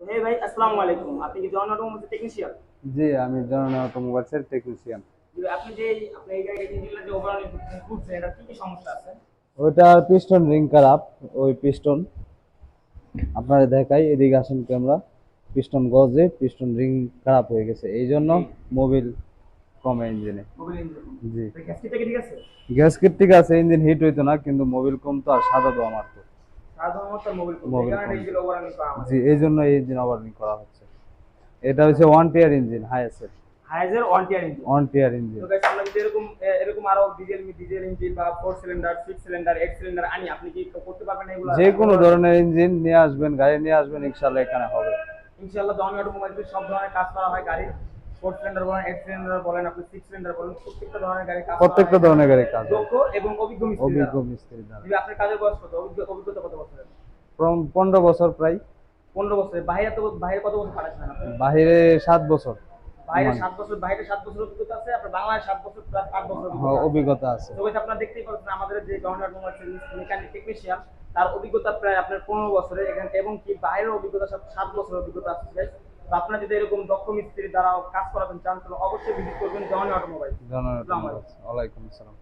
হে ভাই, আসসালামু আলাইকুম। আপনি কি জন অটোমোবাইলস টেকনিশিয়ান? জি, আমি জননী অটোমোবাইলসের টেকনিশিয়ান। আপনি যে আপনি এই গাড়ির ইঞ্জিনের যে ওভারঅল খুলছেন, এটা কি সমস্যা আছে? ওইটার পিস্টন রিং খারাপ। ওই পিস্টন আপনারা দেখাই, এদিকে আসেন ক্যামেরা। পিস্টন গজে পিস্টন রিং খারাপ হয়ে গেছে, এই জন্য জি, মোবিল কমে ইঞ্জিনে। Mobil engine. জি, তো গ্যাসকেটটা কি ঠিক আছে? গ্যাসকেট ঠিক আছে, ইঞ্জিন হিট হইতো না, কিন্তু মোবিল কমতো আর সাদা দোয়া মারতো। সাধারণত মোবিল খুলছে, এই মোবিল কারণে কমতো। ইঞ্জিন ওভারঅল করা জি, আমাদের। এই জন্য এই ইঞ্জিন ওভারহাউলিং করা হচ্ছে। এটা হচ্ছে ওয়ান টিয়ার ইঞ্জিন, হাইয়েস্ট হাইজের ওয়ান টিয়ার ইঞ্জিন। ওয়ান টিয়ার তো ইঞ্জিন। গাইস, আমরা যদি এরকম আরো ডিজেল ইঞ্জিন বা 4 সিলিন্ডার, 6 সিলিন্ডার, 8 সিলিন্ডার আনি, আপনি কি করতে পারবেন এগুলা? যে কোনো ধরনের ইঞ্জিন নিয়ে আসবেন, গাড়ি নিয়ে আসবেন, ইনশাল্লাহ এখানে হবে। ইনশাআল্লাহ জন অটোমোবাইলসে সব ধরনের কাজ করা হয় গাড়ির। 4 সিলিন্ডার বলেন, 8 সিলিন্ডার বলেন, আপনি 6 সিলিন্ডার বলেন, প্রত্যেকটা ধরনের গাড়ি কাজ করা হয় প্রত্যেকটা এখানে ধরনের গাড়ি কাজ হয় দক্ষ এবং অভিজ্ঞ মিস্ত্রি অভিজ্ঞ দ্বারা। মিস্ত্রি দ্বারা। যদি আপনার কাজের বয়স কত, অভিজ্ঞতা কত বছরের? 15 বছর প্রায়। 15 বছরের। বাইরে কত বছর পাঠাচ্ছেন আপনি? বাহিরে 7 বছর। বাইরে মানে 7 বছর, বাইরে 7 বছর অভিজ্ঞতা আছে, আপনার বাংলায় 7 বছর প্লাস 8 বছর অভিজ্ঞতা আছে। অভিজ্ঞতা আছে। তো guys, আপনারা দেখতেই পাচ্ছেন আমাদের যে গভর্নমেন্ট মোবাইল মেকানিক টেকনিশিয়ান, তার অভিজ্ঞতা প্রায় আপনার 15 বছরের এখানে, এবং কি বাইরের অভিজ্ঞতা 7 বছরের অভিজ্ঞতা আছে guys। তো আপনারা যদি এরকম দক্ষ মিস্ত্রি দ্বারা কাজ করাবেন চান, তাহলে অবশ্যই ভিজিট করবেন জনি অটোমোবাইল। জনগণ। আসসালামু আলাইকুম। ওয়ালাইকুম আসসালাম।